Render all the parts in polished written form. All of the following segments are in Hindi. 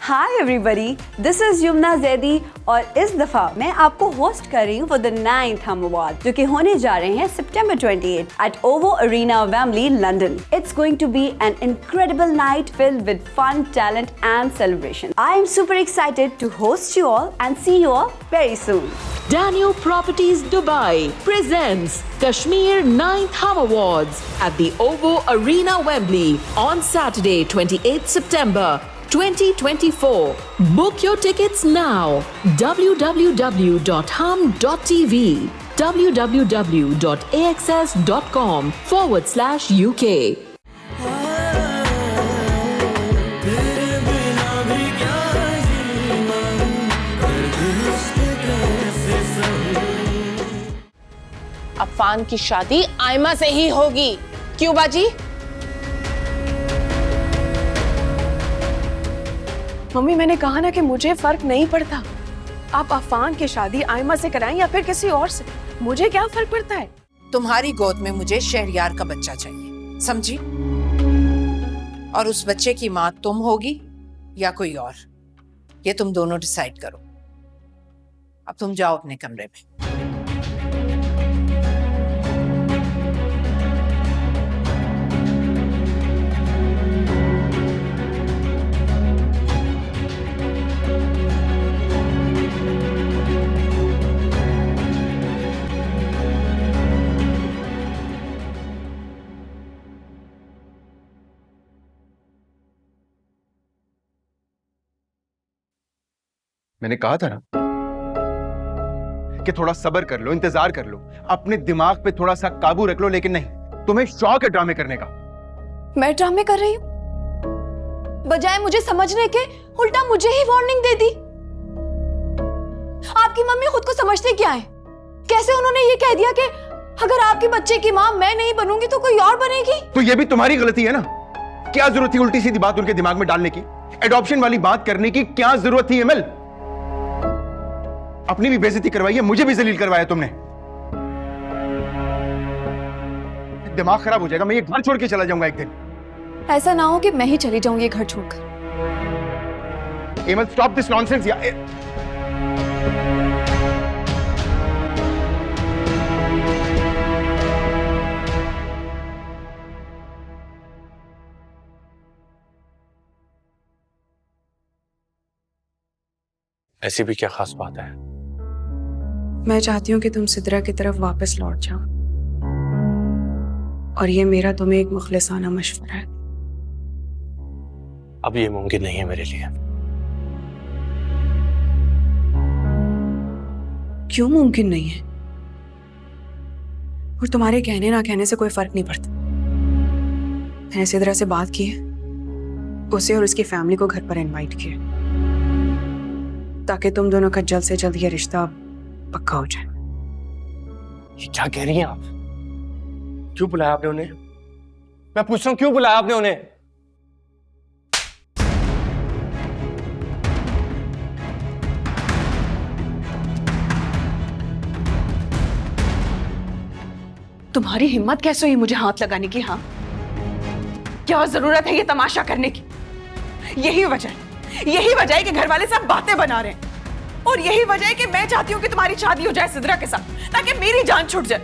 Hi everybody, this is Yumna Zaidi और इस दफा मैं आपको होस्ट कर रही हूँ फॉर द 9th हम अवार्ड जो कि होने जा रहे हैं सितंबर 28 at OVO Arena Wembley London. It's going to be an incredible night filled with fun, talent and celebration. I am super excited to host you all and see you all very soon. Daniel Properties Dubai presents Kashmir 9th Hum Awards at the OVO Arena Wembley on Saturday 28th September 2024. Book your tickets now. www.hum.tv www.axs.com/UK Afan की शादी आयमा से ही होगी। क्यों बाजी? मम्मी मैंने कहा ना कि मुझे फर्क नहीं पड़ता। आप अफान की शादी आयमा से कराएं या फिर किसी और से, मुझे क्या फर्क पड़ता है। तुम्हारी गोद में मुझे शहरयार का बच्चा चाहिए, समझी? और उस बच्चे की माँ तुम होगी या कोई और, ये तुम दोनों डिसाइड करो। अब तुम जाओ अपने कमरे में। मैंने कहा था ना कि थोड़ा सब्र कर लो, इंतजार कर लो, अपने दिमाग पे थोड़ा सा काबू रख लो। लेकिन नहीं, तुम्हें शौक है ड्रामे करने का। मैं ड्रामे कर रही हूँ? बजाय मुझे समझने के उल्टा मुझे ही वार्निंग दे दी। आपकी मम्मी खुद को समझते क्या है? कैसे उन्होंने ये कह दिया कि अगर आपके बच्चे की माँ मैं नहीं बनूंगी तो कोई और बनेगी? तो ये भी तुम्हारी गलती है ना। क्या जरूरत थी उल्टी सीधी बात उनके दिमाग में डालने की? एडॉप्शन वाली बात करने की क्या जरूरत थी एमएल? अपनी भी बेइज्जती करवाई है, मुझे भी जलील करवाया तुमने। दिमाग खराब हो जाएगा, मैं ये घर छोड़ के चला जाऊंगा एक दिन। ऐसा ना हो कि मैं ही चली जाऊंगी घर छोड़कर। ML stop this nonsense. ऐसी भी क्या खास बात है? मैं चाहती हूँ कि तुम सिद्रा की तरफ वापस लौट जाओ, और ये मेरा तुम्हें एक मुखलिसाना मशवरा है। अब ये मुमकिन नहीं है मेरे लिए। क्यों मुमकिन नहीं है? और तुम्हारे कहने ना कहने से कोई फर्क नहीं पड़ता। मैंने सिद्रा से बात की है, उसे और उसकी फैमिली को घर पर इनवाइट किया ताकि तुम दोनों का जल्द से जल्द ये रिश्ता पक्का हो जाए। ये क्या कह रही हैं आप? क्यों बुलाया आपने उन्हें? मैं पूछ रहा हूं, क्यों बुलाया आपने उन्हें? तुम्हारी हिम्मत कैसे हुई मुझे हाथ लगाने की? हाँ, क्या जरूरत है ये तमाशा करने की? यही वजह है कि घर वाले सब बातें बना रहे हैं, और यही वजह है कि मैं चाहती हूँ कि तुम्हारी शादी हो जाए सिद्रा के साथ, ताकि मेरी जान छूट जाए।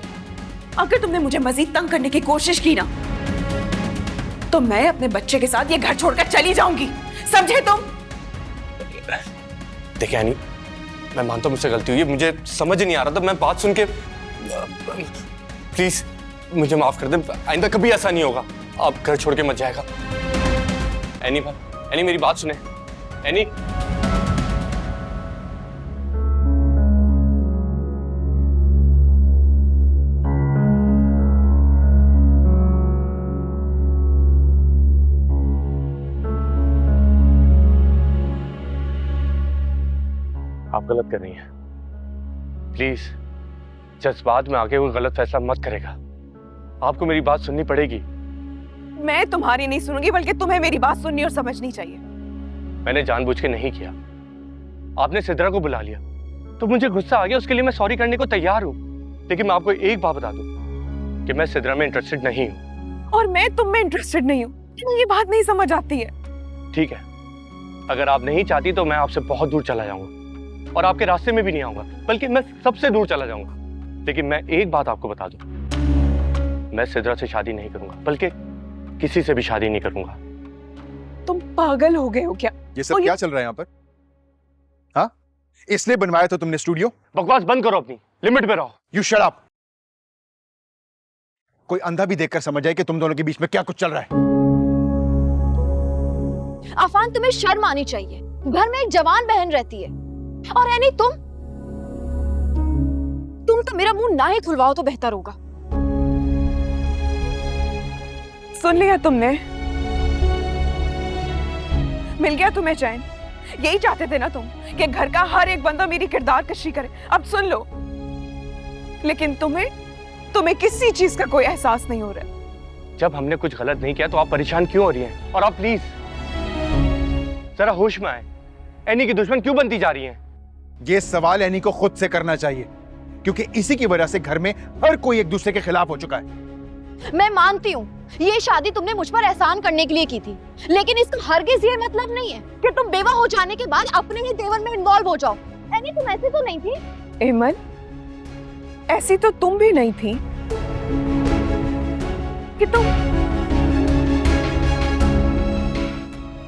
अगर तुमने मुझे मजीद तंग करने की कोशिश की ना, तो मैं अपने बच्चे के साथ ये घर छोड़कर चली जाऊंगी, समझे तुम? देखिए एनी, मैं मानता हूं मुझसे गलती हुई है, मुझे समझ ही नहीं आ रहा था। मैं बात सुन के, प्लीज मुझे माफ कर दे, आइंदा कभी ऐसा नहीं होगा। आप घर छोड़ के मत जाएगा। एनी मेरी बात सुने। एनी, आप गलत कर रही हैं। प्लीज जज्बात में आके कोई गलत फैसला मत करेगा। आपको मेरी बात सुननी पड़ेगी। मैं तुम्हारी नहीं सुनूंगी, बल्कि तुम्हें मेरी बात सुननी और समझनी चाहिए। मैंने जानबूझ के नहीं किया। आपने सिद्रा को बुला लिया तो मुझे गुस्सा आ गया, उसके लिए मैं सॉरी करने को तैयार हूं। लेकिन मैं आपको एक बात बता दूं कि मैं सिद्रा में इंटरेस्टेड नहीं हूं। और मैं तुम में इंटरेस्टेड नहीं हूं। ये बात नहीं समझ आती है। ठीक है, अगर आप नहीं चाहती तो मैं आपसे बहुत दूर चला जाऊंगा और आपके रास्ते में भी नहीं आऊंगा, बल्कि मैं सबसे दूर चला जाऊंगा। लेकिन मैं एक बात आपको बता दूं, मैं सिद्रा से शादी नहीं करूंगा, बल्कि किसी से भी शादी नहीं करूंगा। तुम पागल हो गए हो क्या? ये सब क्या चल रहा है यहाँ पर? हाँ, इसलिए बनवाया था तुमने स्टूडियो? बकवास बंद करो, अपनी लिमिट पे रहो। You shut up. कोई अंधा भी देखकर समझ जाए कि तुम दोनों के बीच में क्या कुछ चल रहा है। अफान, तुम्हें शर्म आनी चाहिए। घर में एक जवान बहन रहती है और एनी तुम तो मेरा मुंह ना ही खुलवाओ तो बेहतर होगा। सुन लिया तुमने? मिल गया तुम्हें चैन? यही चाहते थे ना तुम कि घर का हर एक बंदा मेरी किरदार कशी करे। अब सुन लो, लेकिन तुम्हें किसी चीज का कोई एहसास नहीं हो रहा। जब हमने कुछ गलत नहीं किया तो आप परेशान क्यों हो रही हैं? और आप प्लीज जरा होश में आए। एनी की दुश्मन क्यों बनती जा रही हैं? ये सवाल एनी को खुद से करना चाहिए, क्योंकि इसी की वजह से घर में हर कोई एक दूसरे के खिलाफ हो चुका है। मैं मानती हूँ ये शादी तुमने मुझ पर एहसान करने के लिए की थी, लेकिन इसका हरगिज ये मतलब नहीं है कि तुम बेवा हो जाने के बाद अपने ही देवर में इन्वॉल्व हो जाओ। एनी, तुम ऐसी तो नहीं थी। एमन, ऐसी तो तुम भी नहीं थी कि तुम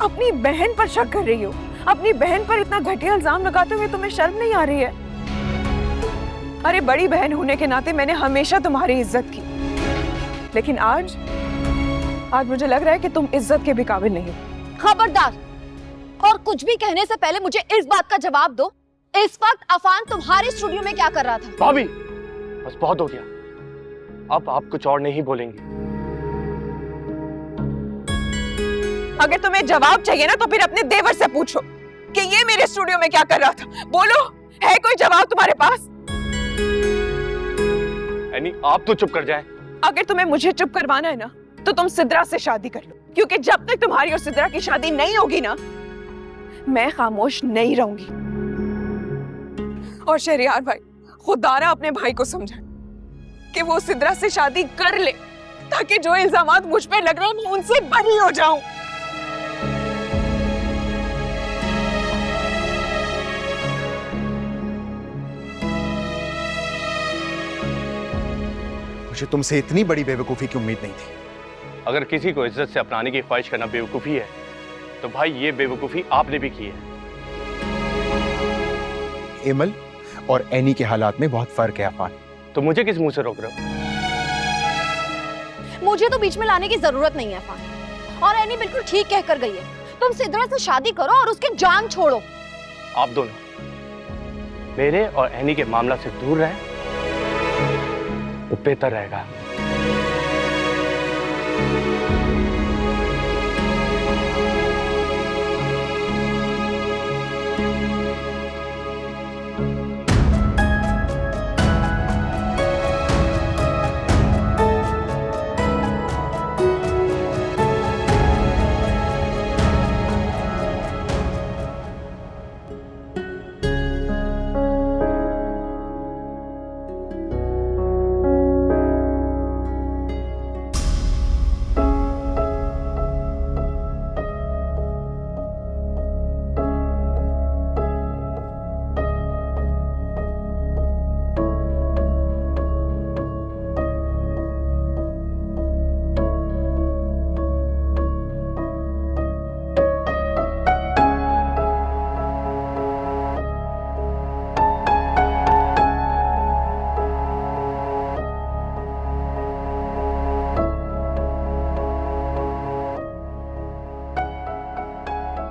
अपनी बहन पर शक कर रही हो। अपनी बहन पर इतना घटिया इल्जाम लगाते हुए तुम्हें शर्म नहीं आ रही है? अरे, बड़ी बहन होने के नाते मैंने हमेशा तुम्हारी इज्जत की, लेकिन आज मुझे लग रहा है कि तुम इज्जत के भी काबिल नहीं हो। खबरदार, और कुछ भी कहने से पहले मुझे इस बात का जवाब दो, इस वक्त अफान तुम्हारे स्टूडियो में क्या कर रहा था? भाभी, बस बहुत हो गया। अब आप कुछ और नहीं बोलेंगे। अगर तुम्हें जवाब चाहिए ना तो फिर अपने देवर से पूछो कि ये मेरे स्टूडियो में क्या कर रहा था। बोलो, है कोई जवाब तुम्हारे पास? एनी, आप तो चुप कर जाएं। अगर तुम्हें मुझे चुप करवाना है ना तो तुम सिद्रा से शादी कर लो, क्योंकि जब तक तुम्हारी और सिद्रा की शादी नहीं होगी ना, मैं खामोश नहीं रहूंगी। और शहरियार भाई, खुदारा अपने भाई को समझा कि वो सिद्रा से शादी कर ले, ताकि जो इल्जामात मुझ पे लग रहे हैं मैं उनसे बरी हो जाऊं। मुझे तुमसे इतनी बड़ी बेवकूफी की उम्मीद नहीं थी। अगर किसी को इज्जत से अपनाने की ख्वाहिश करना बेवकूफी है, तो भाई ये बेवकूफी आपने भी की है। एमल और एनी के हालात में बहुत फर्क है अफान। तो मुझे किस मुंह से रोक रहे हो? मुझे तो बीच में लाने की जरूरत नहीं है अफान, और एनी बिल्कुल ठीक कहकर गई है। तुम सिद्रा से शादी करो और उसकी जान छोड़ो। आप दोनों मेरे और एनी के मामला से दूर रहें तो बेहतर रहेगा।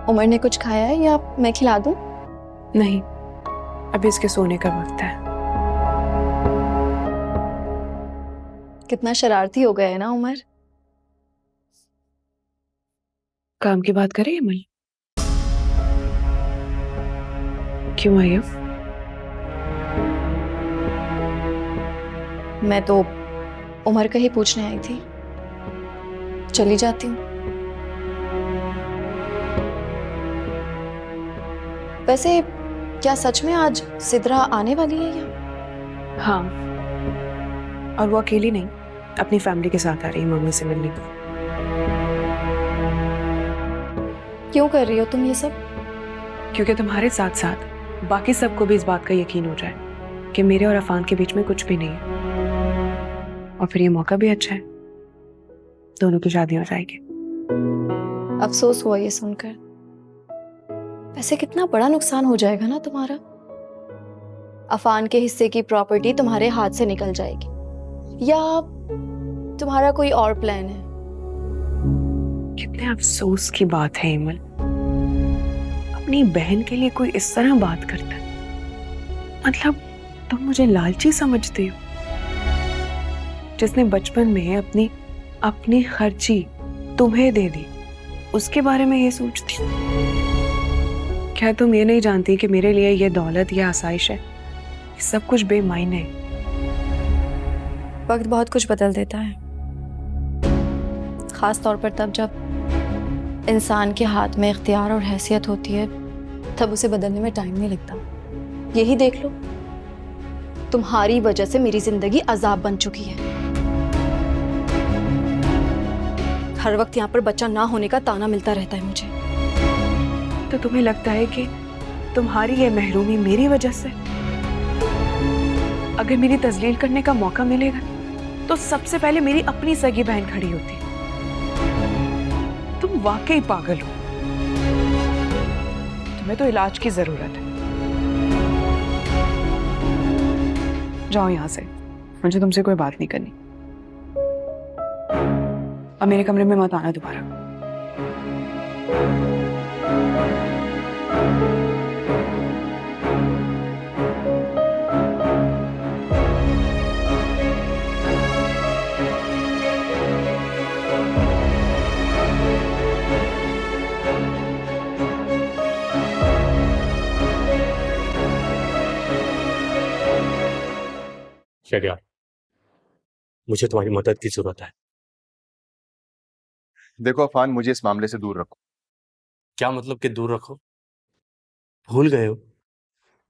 उमर ने कुछ खाया है या मैं खिला दूं? नहीं, अभी इसके सोने का वक्त है। कितना शरारती हो गया है ना उमर। काम की बात करें अमल? क्यों आई हो? मैं तो उमर का ही पूछने आई थी, चली जाती हूँ। वैसे क्या सच में आज सिद्रा आने वाली है या? हाँ, और वो अकेली नहीं, अपनी फैमिली के साथ आ रही है मम्मी से मिलने को। क्यों कर रही हो तुम ये सब? क्योंकि तुम्हारे साथ साथ बाकी सबको भी इस बात का यकीन हो जाए कि मेरे और अफान के बीच में कुछ भी नहीं है। और फिर ये मौका भी अच्छा है, दोनों की शादी हो जाएगी। अफसोस हुआ ये सुनकर। वैसे कितना बड़ा नुकसान हो जाएगा ना तुम्हारा। अफान के हिस्से की प्रॉपर्टी तुम्हारे हाथ से निकल जाएगी, या तुम्हारा कोई और प्लान है? कितने अफसोस की बात है इमल, अपनी बहन के लिए कोई इस तरह बात करता है। मतलब तुम मुझे लालची समझते हो? जिसने बचपन में अपनी खर्ची तुम्हें दे दी, उसके बारे में ये सोचती हो? क्या तुम ये नहीं जानती कि मेरे लिए ये दौलत या आसाइश है, सब कुछ बेमायने है। वक्त बहुत कुछ बदल देता है, खास तौर पर तब जब इंसान के हाथ में इख्तियार और हैसियत होती है, तब उसे बदलने में टाइम नहीं लगता। यही देख लो, तुम्हारी वजह से मेरी जिंदगी अजाब बन चुकी है। हर वक्त यहाँ पर बच्चा ना होने का ताना मिलता रहता है मुझे। तो तुम्हें लगता है कि तुम्हारी ये महरूमी मेरी वजह से? अगर मेरी तजलील करने का मौका मिलेगा तो सबसे पहले मेरी अपनी सगी बहन खड़ी होती। तुम वाकई पागल हो, तुम्हें तो इलाज की जरूरत है। जाओ यहां से, मुझे तुमसे कोई बात नहीं करनी। अब मेरे कमरे में मत आना दोबारा। शहरयार, मुझे तुम्हारी मदद की जरूरत है। देखो अफान, मुझे इस मामले से दूर रखो। क्या मतलब कि दूर रखो? भूल गए हो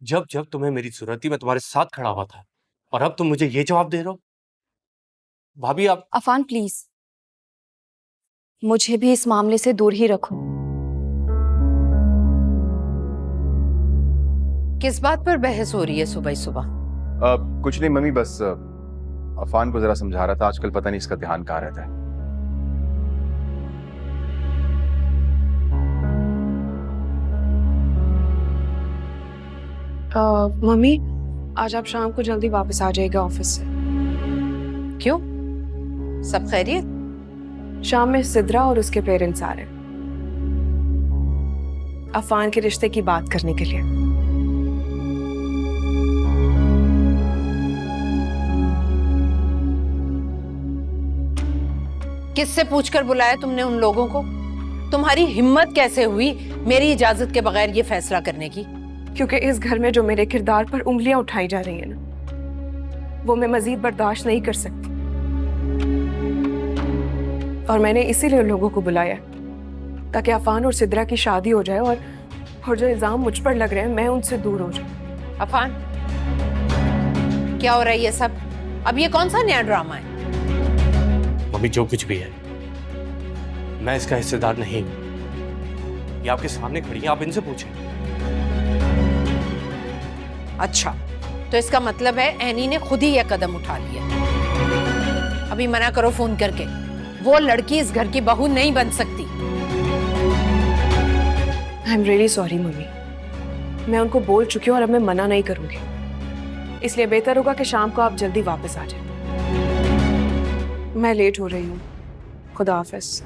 जब जब तुम्हें मेरी जरूरत थी मैं तुम्हारे साथ खड़ा हुआ था, और अब तुम मुझे ये जवाब दे रहे हो? भाभी आप अफान प्लीज, मुझे भी इस मामले से दूर ही रखो। किस बात पर बहस हो रही है सुबह सुबह? कुछ नहीं मम्मी, बस अफान को जरा समझा रहा था। आजकल पता नहीं इसका ध्यान कहाँ रहता है। मम्मी, आज आप शाम को जल्दी वापस आ जाएगा ऑफिस से। क्यों, सब खैरियत? शाम में सिद्रा और उसके पेरेंट्स आ रहे हैं अफान के रिश्ते की बात करने के लिए। किससे पूछकर बुलाया तुमने उन लोगों को? तुम्हारी हिम्मत कैसे हुई मेरी इजाजत के बगैर ये फैसला करने की? क्योंकि इस घर में जो मेरे किरदार पर उंगलियां उठाई जा रही हैं ना, वो मैं मजीद बर्दाश्त नहीं कर सकती। और मैंने इसीलिए उन लोगों को बुलाया ताकि अफान और सिद्रा की शादी हो जाए और जो इल्जाम मुझ पर लग रहे हैं मैं उनसे दूर हो जाऊं। अफान, क्या हो रहा है ये सब? अब ये कौन सा नया ड्रामा है? मम्मी, जो कुछ भी है मैं इसका हिस्सेदार नहीं हूं। ये आपके सामने खड़ी है, आप इनसे पूछें। अच्छा, तो इसका मतलब है एनी ने खुद ही यह कदम उठा लिया। अभी मना करो फोन करके, वो लड़की इस घर की बहू नहीं बन सकती। I am really sorry mummy, मैं उनको बोल चुकी हूँ और अब मैं मना नहीं करूंगी। इसलिए बेहतर होगा कि शाम को आप जल्दी वापस आ जाएं। मैं लेट हो रही हूँ। खुदा हाफिज।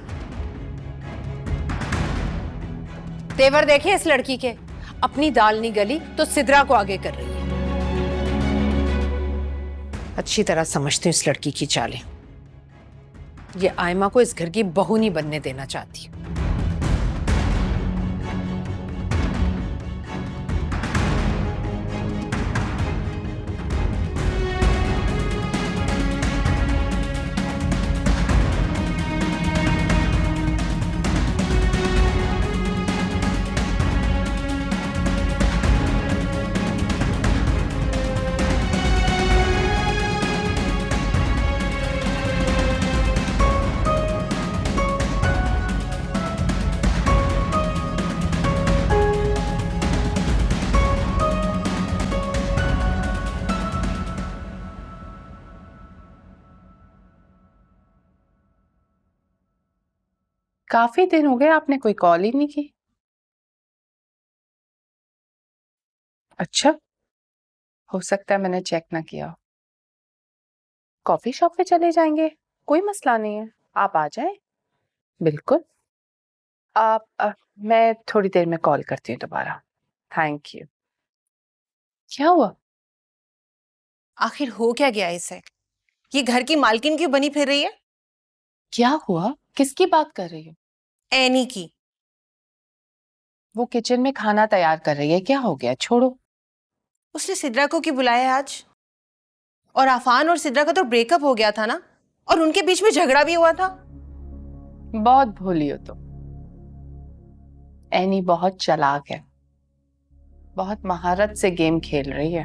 तेवर देखे इस लड़की के, अपनी दाल नहीं गली तो सिद्रा को आगे कर रही है। अच्छी तरह समझती हूँ इस लड़की की चालें। ये आयमा को इस घर की बहू नहीं बनने देना चाहती। काफी दिन हो गए, आपने कोई कॉल ही नहीं की। अच्छा, हो सकता है मैंने चेक ना किया हो। कॉफी शॉप पे चले जाएंगे, कोई मसला नहीं है, आप आ जाएं। बिल्कुल। मैं थोड़ी देर में कॉल करती हूँ दोबारा। Thank you. क्या हुआ? आखिर हो क्या गया इसे? ये घर की मालकिन क्यों बनी फिर रही है? क्या हुआ? किसकी बात कर रही हो? एनी की। वो किचन में खाना तैयार कर रही है, क्या हो गया? छोड़ो। उसने सिद्रा को क्यों बुलाया है आज? और आफान और सिद्रा का तो ब्रेकअप हो गया था ना, और उनके बीच में झगड़ा भी हुआ था। बहुत भोली हो तुम। एनी बहुत चालाक है, बहुत महारत से गेम खेल रही है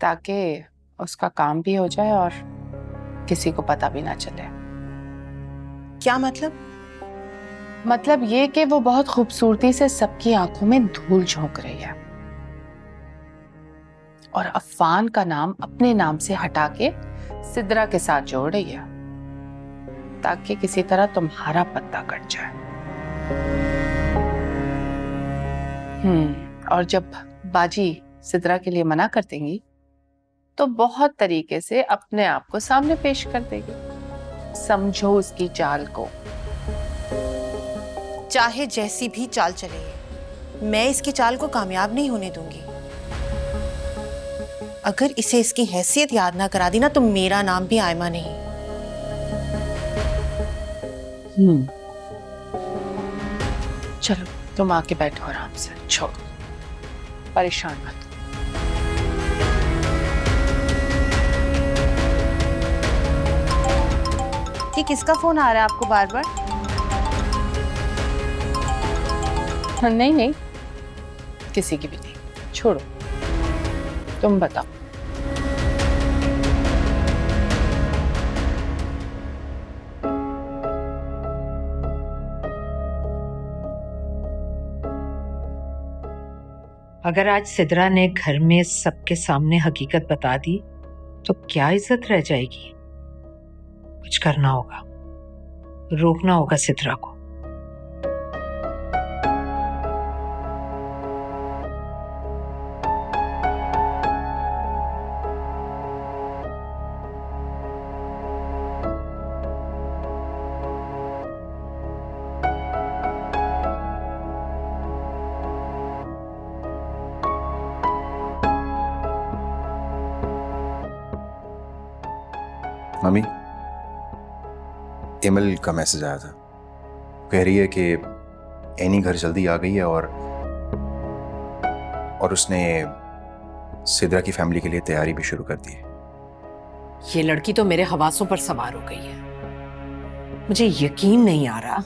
ताकि उसका काम भी हो जाए और किसी को पता भी ना चले। क्या मतलब? मतलब ये कि वो बहुत खूबसूरती से सबकी आंखों में धूल झोंक रही है और अफान का नाम अपने नाम से हटा के सिद्रा के साथ जोड़ रही है ताकि किसी तरह तुम्हारा पत्ता कट जाए। और जब बाजी सिद्रा के लिए मना कर देंगी तो बहुत तरीके से अपने आप को सामने पेश कर देगी। समझो उसकी चाल को। चाहे जैसी भी चाल चले, मैं इसकी चाल को कामयाब नहीं होने दूंगी। अगर इसे इसकी हैसियत याद ना करा दी ना, तो मेरा नाम भी आयमा नहीं। चलो तुम आके बैठो आराम से, छोड़ो, परेशान मत। ये किसका फोन आ रहा है आपको बार बार? नहीं नहीं, किसी की भी नहीं, छोड़ो। तुम बताओ। अगर आज सिद्रा ने घर में सबके सामने हकीकत बता दी तो क्या इज्जत रह जाएगी? कुछ करना होगा, रोकना होगा सिद्रा को। मम्मी, एमल का मैसेज आया था। कह रही है कि एनी घर जल्दी आ गई है और उसने सिद्रा की फैमिली के लिए तैयारी भी शुरू कर दी है। ये लड़की तो मेरे हवासों पर सवार हो गई है। मुझे यकीन नहीं आ रहा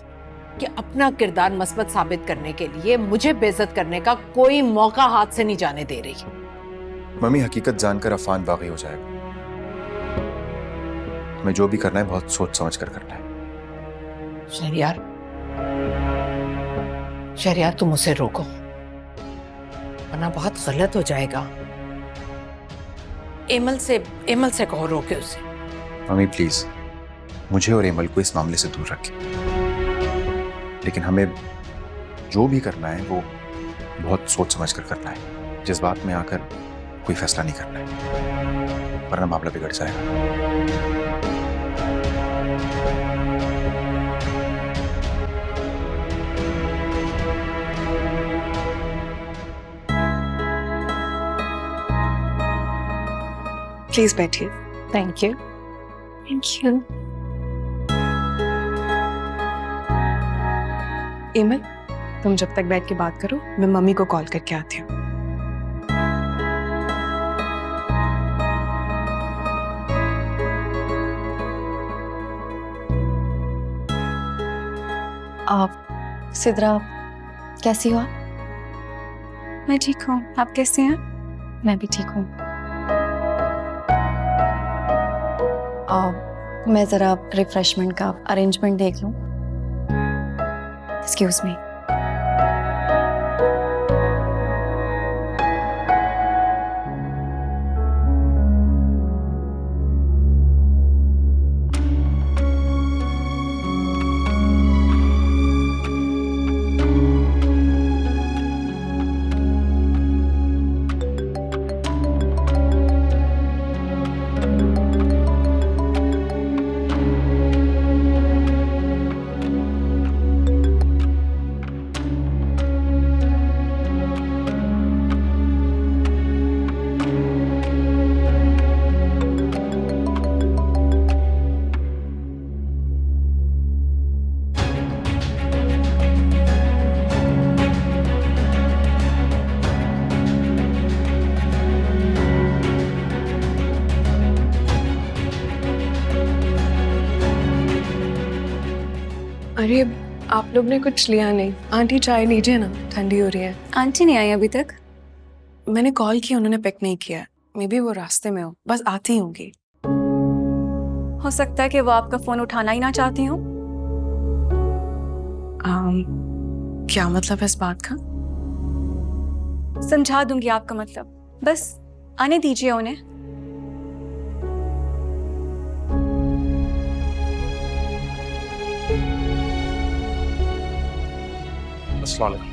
कि अपना किरदार मस्बत साबित करने के लिए मुझे बेइज्जत करने का कोई मौका हाथ से नहीं जाने दे रही। मम्मी, हकीकत जानकर अफान वाकई हो जाएगा। तुम्हें जो भी करना है बहुत सोच समझ कर करना है। शहरियार तुम उसे रोको, वरना बहुत गलत हो जाएगा। एमल से कहो रोके उसे। मम्मी प्लीज, मुझे और एमल को इस मामले से दूर रखें। लेकिन हमें जो भी करना है वो बहुत सोच समझ कर करना है। जज्बात में आकर कोई फैसला नहीं करना है, वरना मामला बिगड़ जाएगा। प्लीज बैठिए। Thank you. Thank you. Emil, तुम जब तक बैठ के बात करो, मैं मम्मी को कॉल करके आती हूँ। आप सिद्रा, कैसी हो आप? मैं ठीक हूँ, आप कैसे हैं? मैं भी ठीक हूँ। मैं जरा रिफ्रेशमेंट का अरेंजमेंट देख लूं। Excuse me. अरे आप लोग ने कुछ लिया नहीं। आंटी चाय लीजिए ना, ठंडी हो रही है। आंटी नहीं आई अभी तक? मैंने कॉल किया, उन्होंने पिक नहीं किया। मे बी वो रास्ते में हो, बस आती होंगी। हो सकता है कि वो आपका फोन उठाना ही ना चाहती हूँ। क्या मतलब है इस बात का? समझा दूंगी आपका मतलब, बस आने दीजिए उन्हें। अस्सलाम वालेकुम।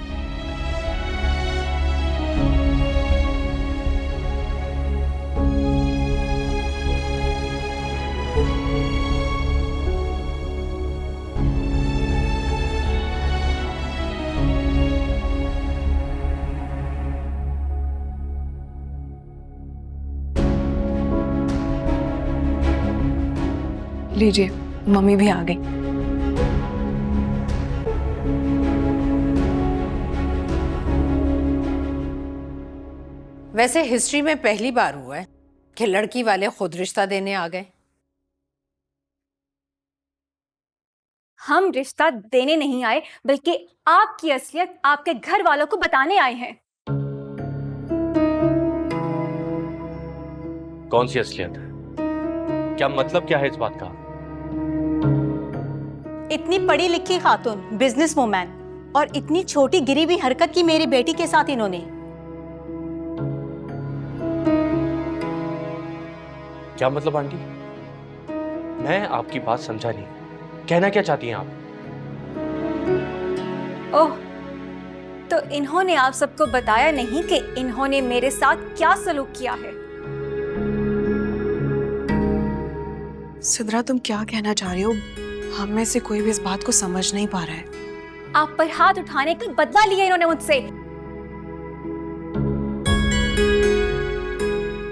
लीजिए, मम्मी भी आ गई। वैसे हिस्ट्री में पहली बार हुआ है कि लड़की वाले खुद रिश्ता देने आ गए। हम रिश्ता देने नहीं आए, बल्कि आपकी असलियत आपके घर वालों को बताने आए हैं। कौन सी असलियत है? क्या मतलब क्या है इस बात का? इतनी पढ़ी लिखी खातून, बिजनेस वुमैन, और इतनी छोटी गिरी हुई हरकत की मेरी बेटी के साथ इन्होंने। क्या मतलब आंटी? मैं आपकी बात समझा नहीं। कहना क्या चाहती हैं आप? ओह, तो इन्होंने आप सबको बताया नहीं कि इन्होंने मेरे साथ क्या सलूक किया है? सिद्रा, तुम क्या कहना चाह रही हो? हम में से कोई भी इस बात को समझ नहीं पा रहा है। आप पर हाथ उठाने का बदला लिया इन्होंने मुझसे।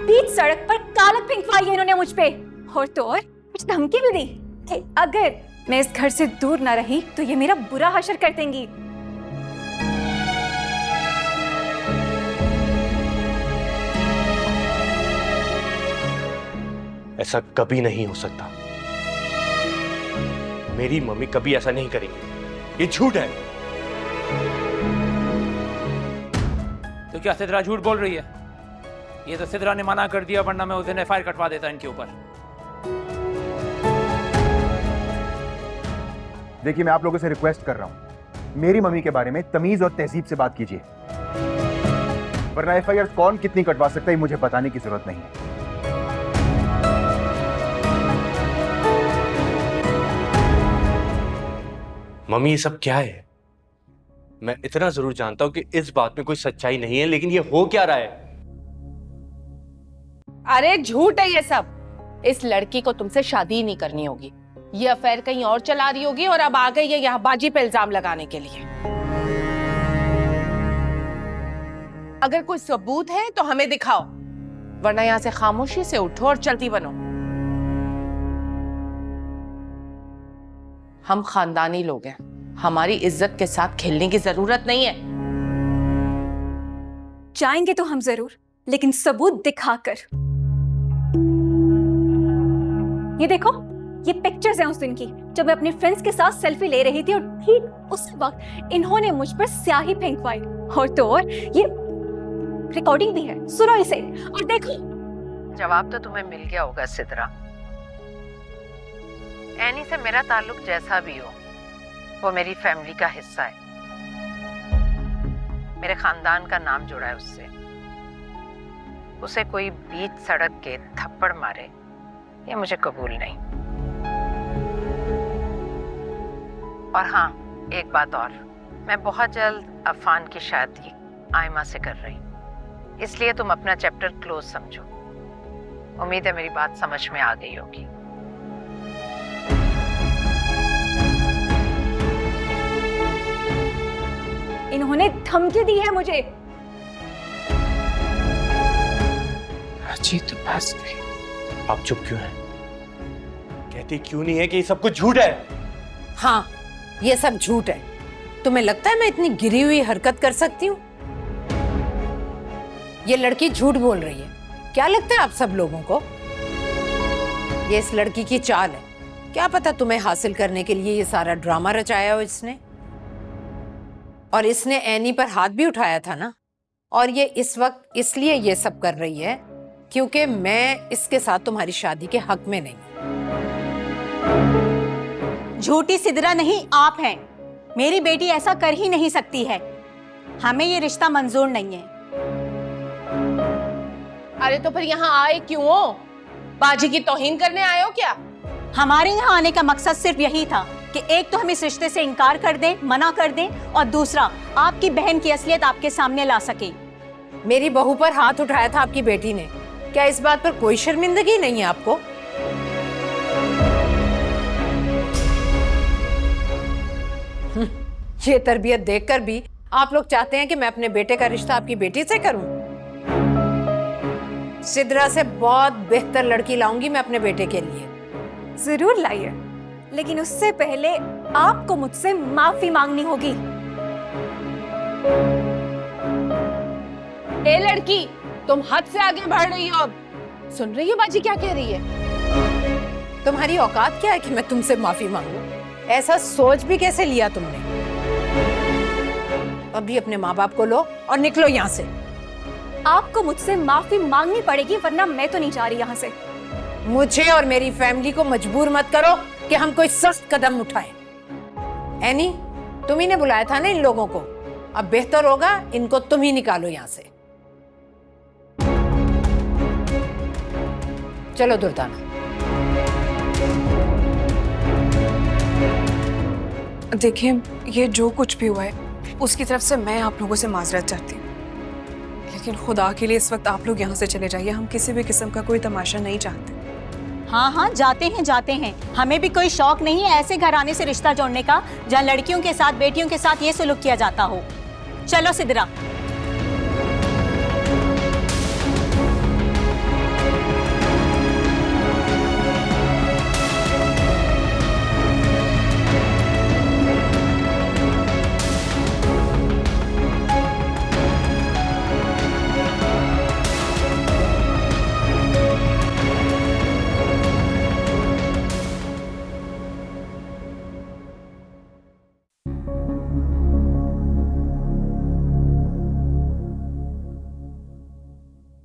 बीच सड़क पर कालक फिंकवाई है इन्होंने मुझ पे, और तो और कुछ धमकी भी दी कि अगर मैं इस घर से दूर ना रही तो ये मेरा बुरा हशर कर देंगी। ऐसा कभी नहीं हो सकता। मेरी मम्मी कभी ऐसा नहीं करेंगी। ये झूठ है। तो क्या सिद्रा झूठ बोल रही है? ये तो सिद्रा ने मना कर दिया, वरना मैं उस दिन एफआईआर कटवा देता इनके ऊपर। देखिए, मैं आप लोगों से रिक्वेस्ट कर रहा हूं, मेरी मम्मी के बारे में तमीज और तहजीब से बात कीजिए, वरना एफआईआर कौन कितनी कटवा सकता है मुझे बताने की जरूरत नहीं है। मम्मी, ये सब क्या है? मैं इतना जरूर जानता हूं कि इस बात में कोई सच्चाई नहीं है, लेकिन ये हो क्या रहा है? अरे झूठ है ये सब। इस लड़की को तुमसे शादी ही नहीं करनी होगी। ये अफेयर कहीं और चला रही होगी और अब आ गई है यहाँ बाजी पे इल्जाम लगाने के लिए। अगर कोई सबूत है तो हमें दिखाओ, वरना यहाँ से खामोशी से उठो और चलती बनो। हम खानदानी लोग हैं, हमारी इज्जत के साथ खेलने की जरूरत नहीं है। जाएंगे तो हम जरूर, लेकिन सबूत दिखाकर। ये देखो, ये पिक्चर्स हैं उस दिन की जब मैं अपने फ्रेंड्स के साथ सेल्फी ले रही थी, और ठीक उसी वक्त इन्होंने मुझ पर स्याही फेंकवाई, और तो और ये रिकॉर्डिंग भी है। सुनो इसे और देखो। जवाब तो तुम्हें मिल गया होगा सिद्रा। एनी से मेरा ताल्लुक जैसा भी हो, वो मेरी फैमिली का हिस्सा है। मेरे खानदान का नाम जुड़ा है उससे। उसे कोई बीच सड़क के थप्पड़ मारे, ये मुझे कबूल नहीं। और हाँ, एक बात और, मैं बहुत जल्द अफान की शादी आयमा से कर रही, इसलिए तुम अपना चैप्टर क्लोज समझो। उम्मीद है मेरी बात समझ में आ गई होगी। इन्होंने धमकी दी है मुझे। जी तो बस आप चुप क्यों हैं? कहती क्यों नहीं है कि ये सब कुछ झूठ है? हाँ, ये सब झूठ है। तुम्हें लगता है मैं इतनी गिरी हुई हरकत कर सकती हूँ? ये लड़की झूठ बोल रही है। क्या लगता है आप सब लोगों को? ये इस लड़की की चाल है क्या पता तुम्हें हासिल करने के लिए ये सारा ड्रामा रचाया हो इसने। और इसने एनी पर हाथ भी उठाया था ना, और ये इस वक्त इसलिए ये सब कर रही है क्योंकि मैं इसके साथ तुम्हारी शादी के हक में नहीं। झूठी सिदरा नहीं, आप हैं। मेरी बेटी ऐसा कर ही नहीं सकती है। हमें ये रिश्ता मंजूर नहीं है। अरे तो फिर यहाँ आए क्यों हो? बाजी की तौहीन करने आए हो क्या? हमारे यहाँ आने का मकसद सिर्फ यही था कि एक तो हम इस रिश्ते से इनकार कर दें, मना कर दें, और दूसरा आपकी बहन की असलियत आपके सामने ला सके। मेरी बहू पर हाथ उठाया था आपकी बेटी ने, क्या इस बात पर कोई शर्मिंदगी नहीं है आपको? ये तरबियत देखकर भी आप लोग चाहते हैं कि मैं अपने बेटे का रिश्ता आपकी बेटी से करूं? सिद्रा से बहुत बेहतर लड़की लाऊंगी मैं अपने बेटे के लिए। जरूर लाइए, लेकिन उससे पहले आपको मुझसे माफी मांगनी होगी। ए लड़की, तुम हद से आगे बढ़ रही हो। अब सुन रही हो बाजी क्या कह रही है? तुम्हारी औकात क्या है कि मैं तुमसे माफी मांगूं? ऐसा सोच भी कैसे लिया तुमने? अभी अपने माँ बाप को लो और निकलो यहाँ से। आपको मुझसे माफी मांगनी पड़ेगी, वरना मैं तो नहीं जा रही यहाँ से। मुझे और मेरी फैमिली को मजबूर मत करो कि हम कोई सख्त कदम उठाएं। एनी, तुम ही ने बुलाया था ना इन लोगों को। अब बेहतर होगा इनको तुम ही निकालो यहाँ से। चलो दुर्दाना। देखिए, ये जो कुछ भी हुआ है उसकी तरफ से मैं आप लोगों से माजरत चाहती हूँ, लेकिन खुदा के लिए इस वक्त आप लोग यहाँ से चले जाइए। हम किसी भी किस्म का कोई तमाशा नहीं चाहते। हाँ हाँ, जाते हैं जाते हैं। हमें भी कोई शौक नहीं है ऐसे घराने से रिश्ता जोड़ने का जहाँ लड़कियों के साथ, बेटियों के साथ ये सुलूक किया जाता हो। चलो सिदरा।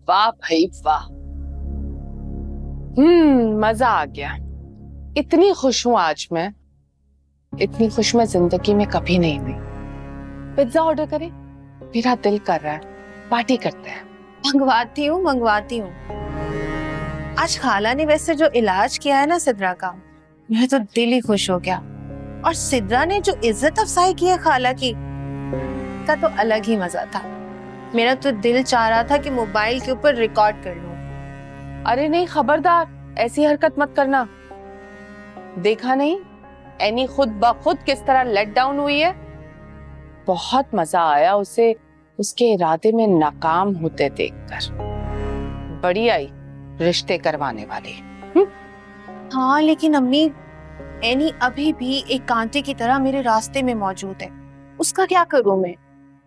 वाह भाई वाह। मजा आ गया। इतनी खुश हूं आज मैं, इतनी खुश मैं जिंदगी में कभी नहीं हुई। पिज्जा ऑर्डर करें? मेरा दिल कर रहा है, पार्टी करते हैं। मंगवाती हूँ। आज खाला ने वैसे जो इलाज किया है ना सिद्रा का, मेरा तो दिल ही खुश हो गया। और सिद्रा ने जो इज्जत अफजाई की है खाला की, का तो अलग ही मजा था। मेरा तो दिल चाह रहा था कि मोबाइल के ऊपर रिकॉर्ड कर लूं। अरे नहीं, खबरदार, ऐसी हरकत मत करना। देखा नहीं एनी खुद ब खुद किस तरह लेट डाउन हुई है। बहुत मजा आया उसे उसके इरादे में नाकाम होते देखकर। बड़ी आई रिश्ते करवाने वाली। हाँ, लेकिन अम्मी, एनी अभी भी एक कांटे की तरह मेरे रास्ते में मौजूद है। उसका क्या करूं मैं?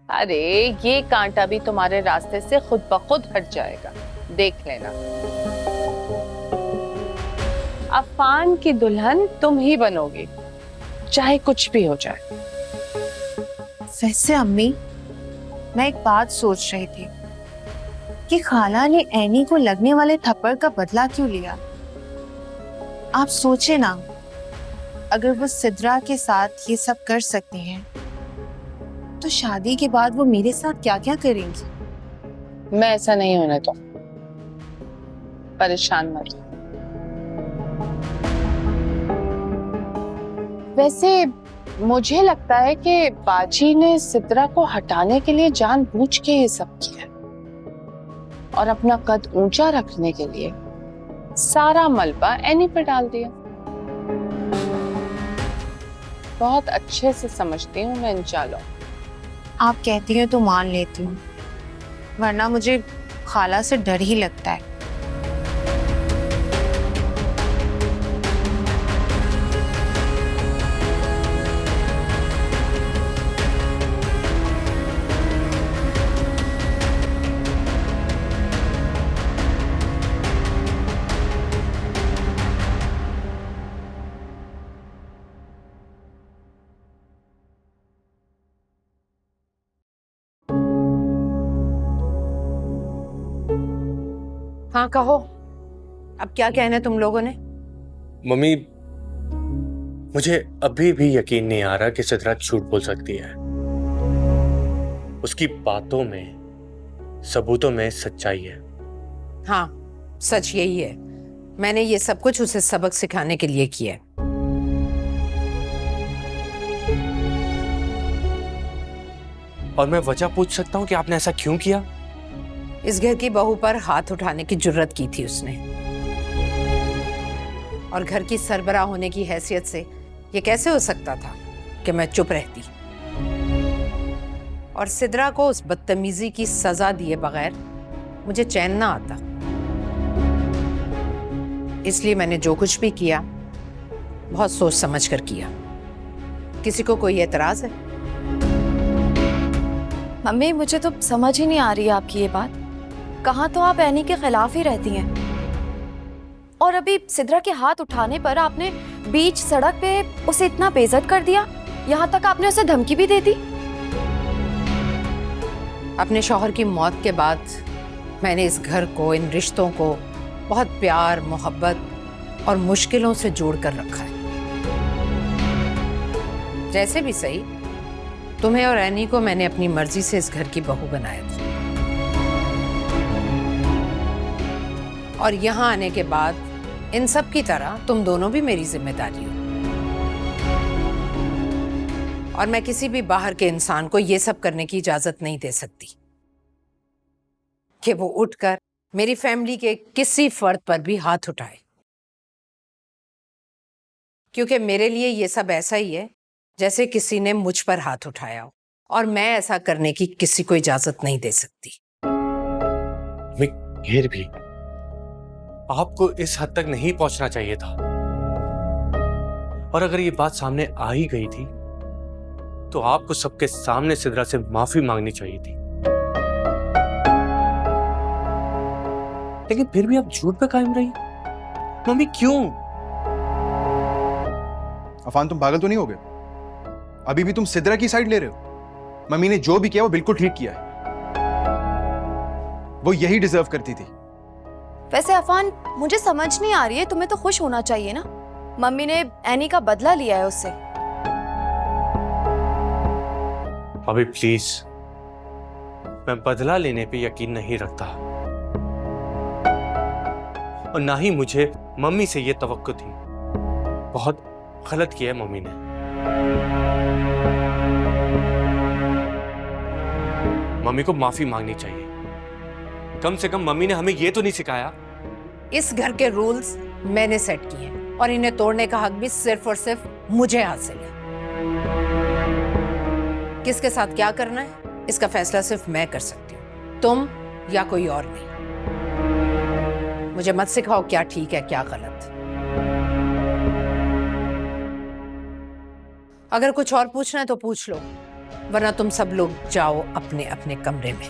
अरे ये कांटा भी तुम्हारे रास्ते से खुद ब खुद हट जाएगा, देख लेना। अफान की दुल्हन तुम ही बनोगी, चाहे कुछ भी हो जाए। वैसे अम्मी, मैं एक बात सोच रही थी कि खाला ने एनी को लगने वाले थप्पड़ का बदला क्यों लिया। आप सोचे ना, अगर वो सिद्रा के साथ ये सब कर सकती हैं, तो शादी के बाद वो मेरे साथ क्या क्या करेंगी। मैं ऐसा नहीं होने तो परेशान मत। वैसे मुझे लगता है कि बाजी ने सिद्रा को हटाने के लिए जानबूझ के ये सब किया और अपना कद ऊंचा रखने के लिए सारा मलबा एनी पे डाल दिया। बहुत अच्छे से समझती हूँ मैं इन चालों। आप कहती हैं तो मान लेती हूँ, वरना मुझे खाला से डर ही लगता है। हाँ कहो, अब क्या कहना है तुम लोगों ने? मम्मी, मुझे अभी भी यकीन नहीं आ रहा कि सिद्रा झूठ बोल सकती है। उसकी बातों में, सबूतों में सच्चाई है। हाँ, सच यही है। मैंने ये सब कुछ उसे सबक सिखाने के लिए किया है। और मैं वजह पूछ सकता हूँ कि आपने ऐसा क्यों किया? इस घर की बहू पर हाथ उठाने की जुर्रत की थी उसने, और घर की सरबराह होने की हैसियत से ये कैसे हो सकता था कि मैं चुप रहती और सिद्रा को उस बदतमीजी की सजा दिए बगैर मुझे चैन ना आता। इसलिए मैंने जो कुछ भी किया बहुत सोच समझ कर किया। किसी को कोई एतराज है? मम्मी, मुझे तो समझ ही नहीं आ रही है आपकी ये बात। कहाँ तो आप एनी के खिलाफ ही रहती हैं, और अभी सिद्रा के हाथ उठाने पर आपने बीच सड़क पे उसे इतना बेइज्जत कर दिया, यहाँ तक आपने उसे धमकी भी दे दी। अपने शौहर की मौत के बाद मैंने इस घर को, इन रिश्तों को बहुत प्यार, मोहब्बत और मुश्किलों से जोड़ कर रखा है। जैसे भी सही, तुम्हें और एनी को मैंने अपनी मर्जी से इस घर की बहू बनाया था, और यहाँ आने के बाद इन सब की तरह तुम दोनों भी मेरी जिम्मेदारी हो। और मैं किसी भी बाहर के इंसान को ये सब करने की इजाजत नहीं दे सकती कि वो उठकर मेरी फैमिली के किसी फर्द पर भी हाथ उठाए, क्योंकि मेरे लिए ये सब ऐसा ही है जैसे किसी ने मुझ पर हाथ उठाया हो, और मैं ऐसा करने की किसी को इजाजत नहीं दे सकती। फिर भी आपको इस हद तक नहीं पहुंचना चाहिए था, और अगर ये बात सामने आ ही गई थी तो आपको सबके सामने सिद्रा से माफी मांगनी चाहिए थी। लेकिन फिर भी आप झूठ पे कायम रही। मम्मी क्यों? अफान, तुम पागल तो नहीं हो गए? अभी भी तुम सिद्रा की साइड ले रहे हो? मम्मी ने जो भी किया वो बिल्कुल ठीक किया है। वो यही डिजर्व करती थी। वैसे अफान, मुझे समझ नहीं आ रही है, तुम्हें तो खुश होना चाहिए ना। मम्मी ने एनी का बदला लिया है उससे। अभी प्लीज, मैं बदला लेने पे यकीन नहीं रखता, और ना ही मुझे मम्मी से ये तवक्को थी। बहुत गलत किया है मम्मी ने। मम्मी को माफी मांगनी चाहिए। कम से कम मम्मी ने हमें ये तो नहीं सिखाया। इस घर के रूल्स मैंने सेट किए हैं, और इन्हें तोड़ने का हक भी सिर्फ और सिर्फ मुझे हासिल है। किसके साथ क्या करना है, इसका फैसला सिर्फ मैं कर सकती हूँ, तुम या कोई और नहीं। मुझे मत सिखाओ क्या ठीक है क्या गलत। अगर कुछ और पूछना है तो पूछ लो, वरना तुम सब लोग जाओ अपने अपने कमरे में।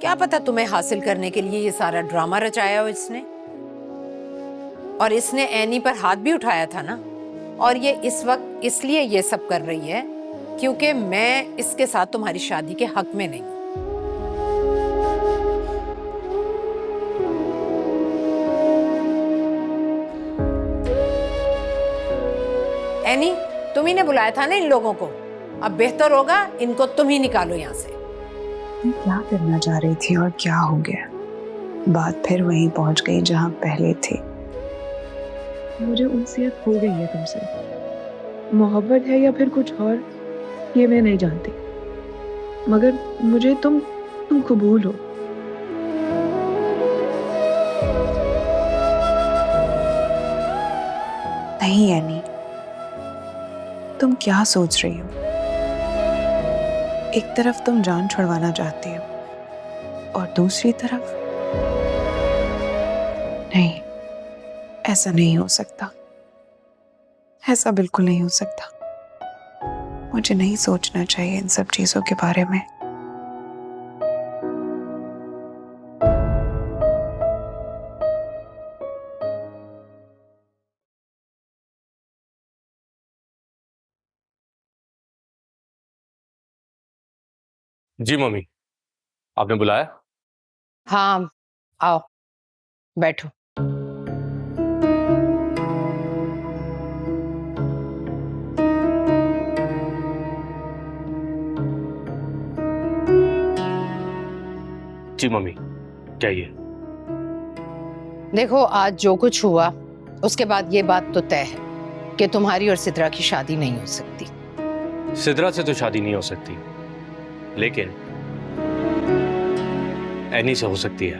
क्या पता तुम्हें हासिल करने के लिए ये सारा ड्रामा रचाया हो इसने। और इसने एनी पर हाथ भी उठाया था ना, और ये इस वक्त इसलिए ये सब कर रही है क्योंकि मैं इसके साथ तुम्हारी शादी के हक में नहीं। एनी, तुम ही ने बुलाया था ना इन लोगों को। अब बेहतर होगा इनको तुम ही निकालो यहाँ से। मैं क्या करना चाह रही थी और क्या हो गया? बात फिर वहीं पहुंच गई जहां पहले थी। मुझे उनसियत हो गई है तुमसे। मोहब्बत है या फिर कुछ और, ये मैं नहीं जानती, मगर मुझे तुम कबूल हो। नहीं एनी, तुम क्या सोच रही हो? एक तरफ तुम जान छुड़वाना चाहती हो और दूसरी तरफ नहीं, ऐसा नहीं हो सकता, ऐसा बिल्कुल नहीं हो सकता। मुझे नहीं सोचना चाहिए इन सब चीजों के बारे में। जी मम्मी, आपने बुलाया? हाँ, आओ बैठो। जी मम्मी, कहिए। देखो, आज जो कुछ हुआ उसके बाद ये बात तो तय है कि तुम्हारी और सिद्रा की शादी नहीं हो सकती। सिद्रा से तो शादी नहीं हो सकती, लेकिन एनी से हो सकती है।